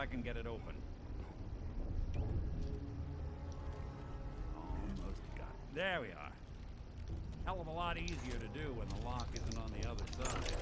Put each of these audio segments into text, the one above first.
I can get it open. Almost got it. There we are. Hell of a lot easier to do when the lock isn't on the other side.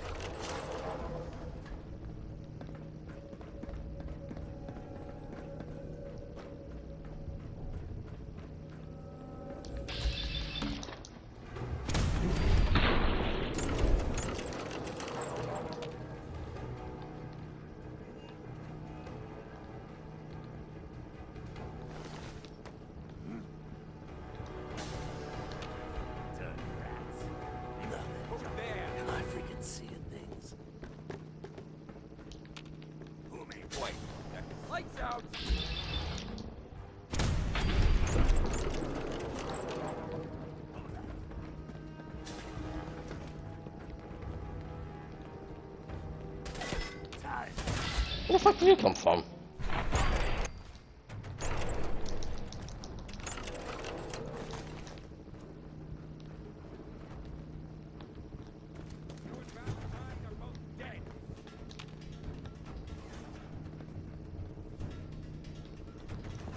Where the fuck did you come from?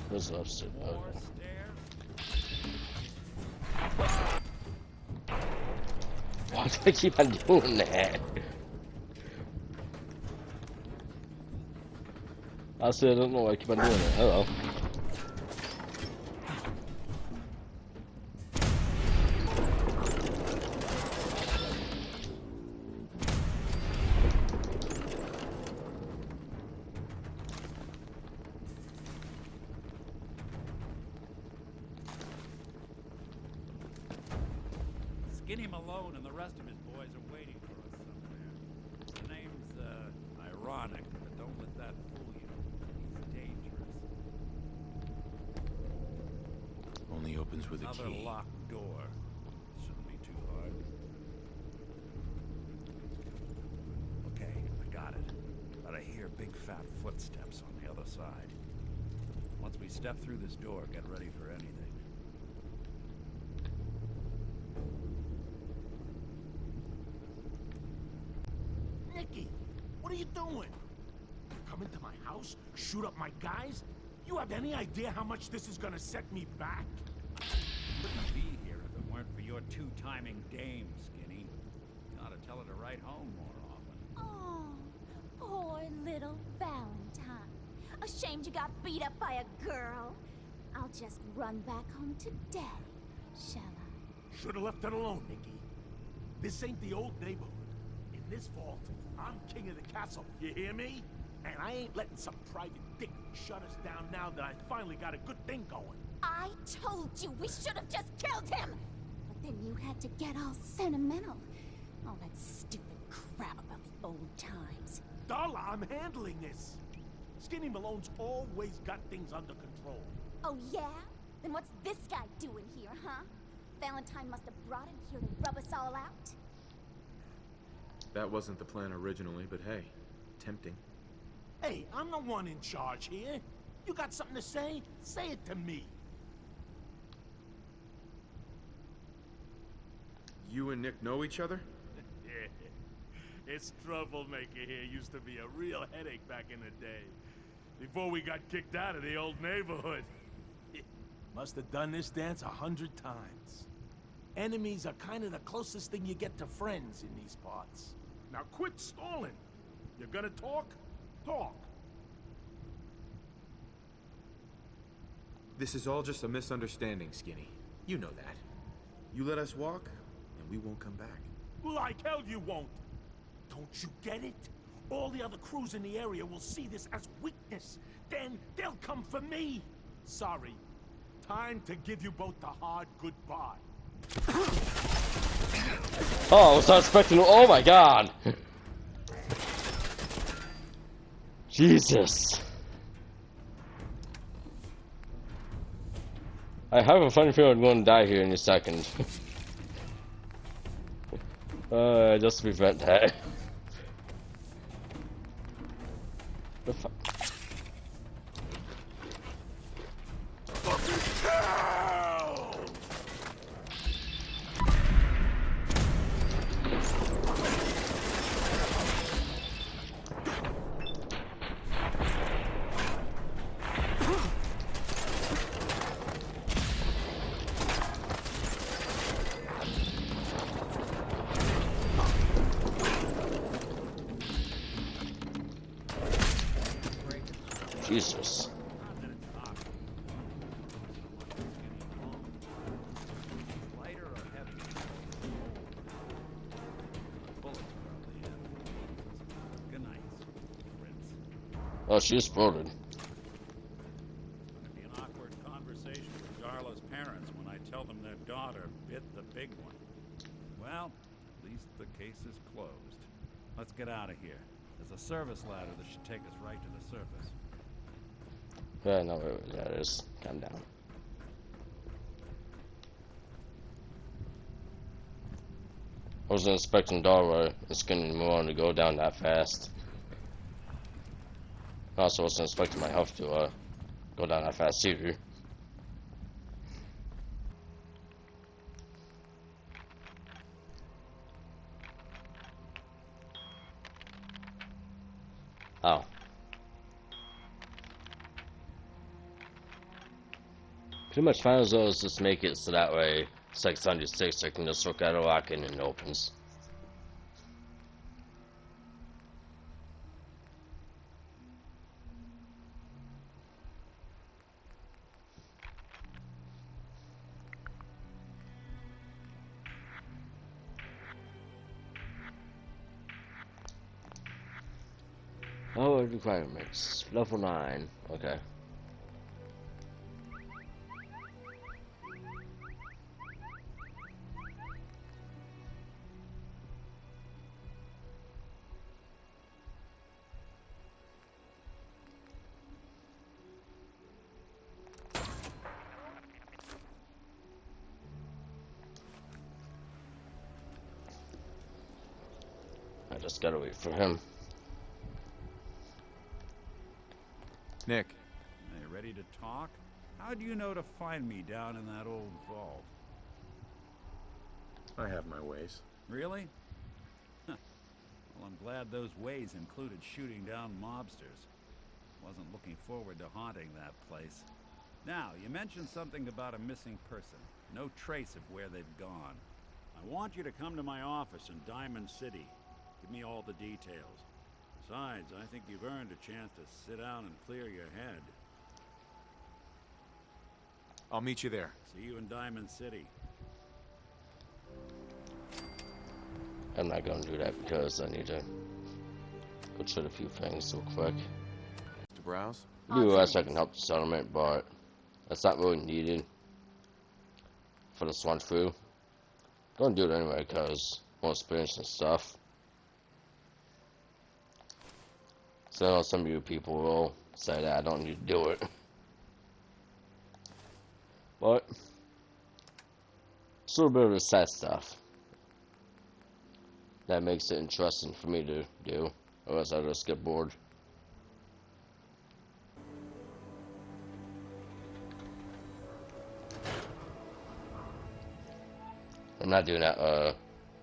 Where's the upstairs? Why do I keep on doing that? Honestly, I don't know why I keep on doing it. Hello. Skinny Malone and the rest of his boys are waiting for us somewhere. The name's, ironic, but don't let that fool you. He's dangerous. Only opens with a Another key. locked door. Shouldn't be too hard. Okay, I got it. But I hear big fat footsteps on the other side. Once we step through this door, get ready for anything. Nicky, what are you doing? Come into my house, shoot up my guys? You have any idea how much this is gonna set me back? Wouldn't be here if it weren't for your two-timing dame, Skinny. You ought to tell her to write home more often. Oh, poor little Valentine. Ashamed you got beat up by a girl. I'll just run back home to Daddy, shall I? Should've left it alone, Nicky. This ain't the old neighborhood. In this vault, I'm king of the castle, you hear me? And I ain't letting some private dick shut us down now that I finally got a good thing going. I told you we should have just killed him! But then you had to get all sentimental. All that stupid crap about the old times. Darla, I'm handling this. Skinny Malone's always got things under control. Oh yeah? Then what's this guy doing here, huh? Valentine must have brought him here to rub us all out. That wasn't the plan originally, but hey, tempting. Hey, I'm the one in charge here. You got something to say? Say it to me. You and Nick know each other? This troublemaker here used to be a real headache back in the day. Before we got kicked out of the old neighborhood. Must have done this dance 100 times. Enemies are kind of the closest thing you get to friends in these parts. Now quit stalling. You're gonna talk? Talk. This is all just a misunderstanding, Skinny. You know that. You let us walk, and we won't come back. Like hell you won't. Don't you get it? All the other crews in the area will see this as weakness. Then they'll come for me. Sorry. Time to give you both the hard goodbye. Oh, I was not expecting. Oh my god! Jesus. I have a funny feeling I'm going to die here in a second. Just to prevent that. The fuck? Jesus. Not that it's awkward. So much as getting along. Lighter or heavier? Bullets probably have. Good night, Prince. Oh, she exploded. It's going to be an awkward conversation with Darla's parents when I tell them their daughter bit the big one. Well, at least the case is closed. Let's get out of here. There's a service ladder that should take us right to the surface. Yeah, I know where that is. Calm down. I wasn't expecting Dara and Skinny to move on to go down that fast. I also wasn't expecting my health to go down that fast either. Oh. Pretty much final as well as just make it so that way 696 I can just look at a lock in and it opens. Oh, requirements. Level 9. Okay. I just gotta wait for him. Nick, Are you ready to talk? How do you know to find me down in that old vault? I have my ways. Really? Huh. Well, I'm glad those ways included shooting down mobsters. Wasn't looking forward to haunting that place. Now, you mentioned something about a missing person. No trace of where they've gone. I want you to come to my office in Diamond City. Give me all the details. Besides, I think you've earned a chance to sit down and clear your head. I'll meet you there. See you in Diamond City. I'm not gonna do that because I need to go check a few things real quick. To browse? Do as I can help the settlement, but that's not really needed for this one through. Don't do it anyway because more experience and stuff. So I know some of you people will say that I don't need to do it. But it's a little bit of the sad stuff that makes it interesting for me to do, or else I just get bored. I'm not doing that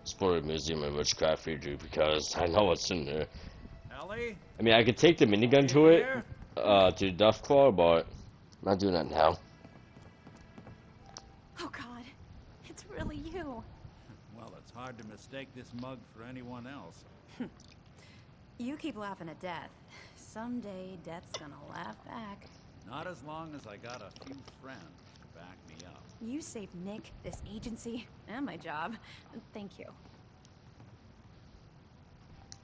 Explorer Museum of Witchcraft Future because I know what's in there. Ellie? I mean, I could take the minigun to it, to Duffclaw, but I'm not doing that now. Oh God, it's really you. Well, it's hard to mistake this mug for anyone else. You keep laughing at death. Someday, death's gonna laugh back. Not as long as I got a few friends to back me up. You saved Nick, this agency, and my job. Thank you.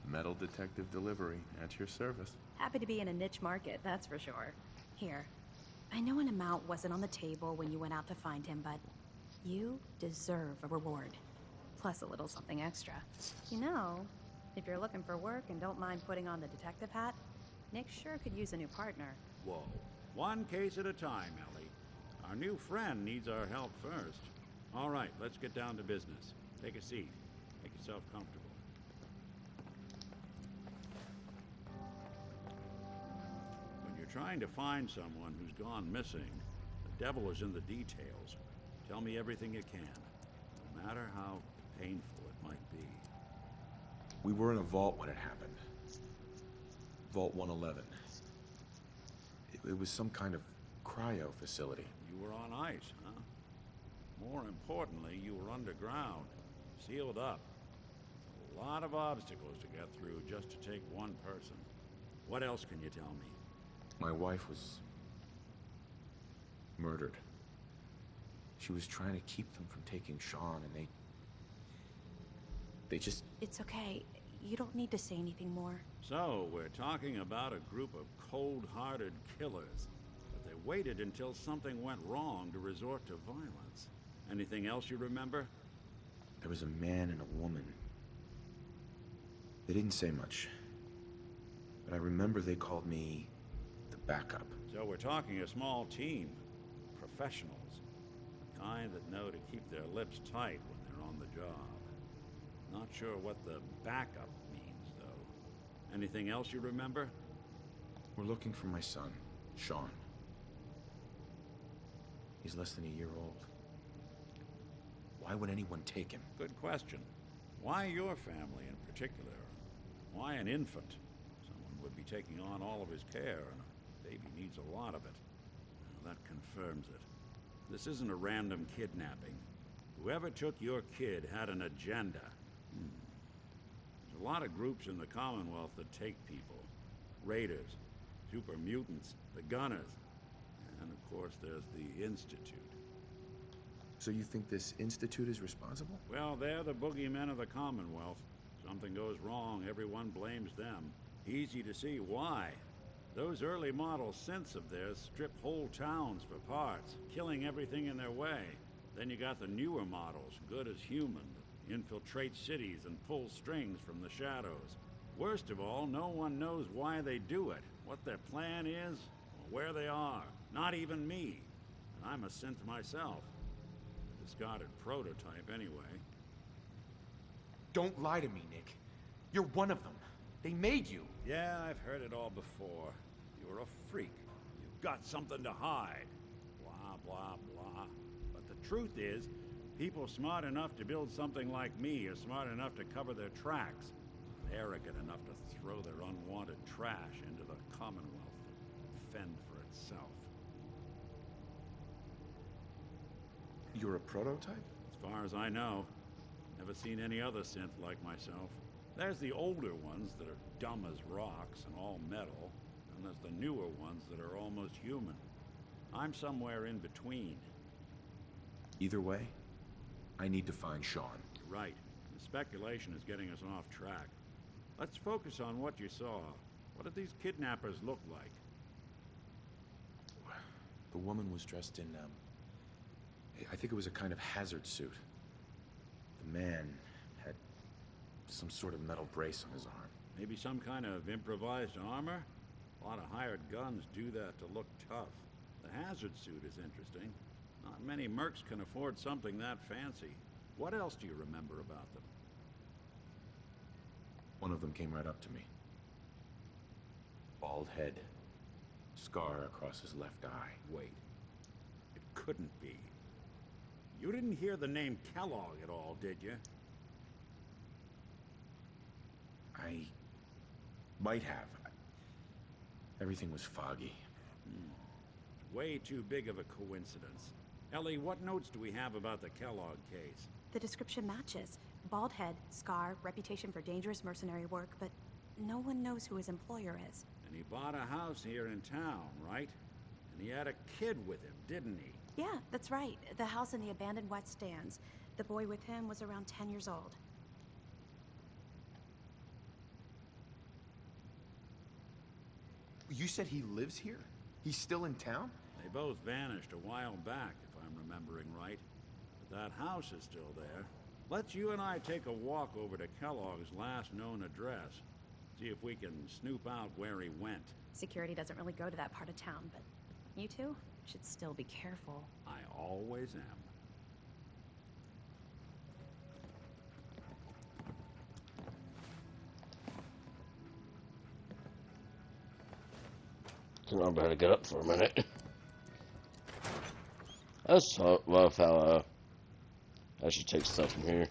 Metal detective delivery at your service. Happy to be in a niche market, that's for sure. Here, I know an amount wasn't on the table when you went out to find him, but you deserve a reward. Plus a little something extra. You know, if you're looking for work and don't mind putting on the detective hat, Nick sure could use a new partner. Whoa. One case at a time, Ellie. Our new friend needs our help first. All right, let's get down to business. Take a seat. Make yourself comfortable. When you're trying to find someone who's gone missing, the devil is in the details. Tell me everything you can, no matter how painful it might be. We were in a vault when it happened. Vault 111. It was some kind of cryo facility. You were on ice, huh? More importantly, you were underground, sealed up. A lot of obstacles to get through just to take one person. What else can you tell me? My wife was murdered. She was trying to keep them from taking Sean, and they just... It's okay. You don't need to say anything more. So, we're talking about a group of cold-hearted killers, but they waited until something went wrong to resort to violence. Anything else you remember? There was a man and a woman. They didn't say much, but I remember they called me the backup. So we're talking a small team. Professionals. The kind that know to keep their lips tight when they're on the job. Not sure what the backup means, though. Anything else you remember? We're looking for my son, Sean. He's less than a year old. Why would anyone take him? Good question. Why your family in particular? Why an infant? Someone would be taking on all of his care, and a baby needs a lot of it. Well, that confirms it. This isn't a random kidnapping. Whoever took your kid had an agenda. There's a lot of groups in the Commonwealth that take people. Raiders, super mutants, the Gunners, and of course there's the Institute. So you think this Institute is responsible? Well, they're the boogeymen of the Commonwealth. Something goes wrong, everyone blames them. Easy to see why. Those early model synths of theirs strip whole towns for parts, killing everything in their way. Then you got the newer models, good as human, that infiltrate cities and pull strings from the shadows. Worst of all, no one knows why they do it, what their plan is, or where they are. Not even me. And I'm a synth myself. A discarded prototype, anyway. Don't lie to me, Nick. You're one of them. They made you. Yeah, I've heard it all before. You're a freak. You've got something to hide. Blah, blah, blah. But the truth is, people smart enough to build something like me are smart enough to cover their tracks. And arrogant enough to throw their unwanted trash into the Commonwealth and fend for itself. You're a prototype? As far as I know. Never seen any other synth like myself. There's the older ones that are dumb as rocks and all metal, and there's the newer ones that are almost human. I'm somewhere in between. Either way, I need to find Sean. You're right. The speculation is getting us off track. Let's focus on what you saw. What did these kidnappers look like? The woman was dressed in, I think it was a kind of hazard suit. The man had some sort of metal brace on his arm. Maybe some kind of improvised armor? A lot of hired guns do that to look tough. The hazard suit is interesting. Not many mercs can afford something that fancy. What else do you remember about them? One of them came right up to me. Bald head. Scar across his left eye. Wait. It couldn't be. You didn't hear the name Kellogg at all, did you? I might have. Everything was foggy. Way too big of a coincidence. Ellie, what notes do we have about the Kellogg case? The description matches. Bald head, scar, reputation for dangerous mercenary work, but no one knows who his employer is. And he bought a house here in town, right? And he had a kid with him, didn't he? Yeah, that's right. The house in the abandoned West Stands. The boy with him was around 10 years old. You said he lives here? He's still in town? They both vanished a while back, if I'm remembering right. But that house is still there. Let's you and I take a walk over to Kellogg's last known address. See if we can snoop out where he went. Security doesn't really go to that part of town, but you two should still be careful. I always am. I better get up for a minute. That's well, fella. I should take stuff from here.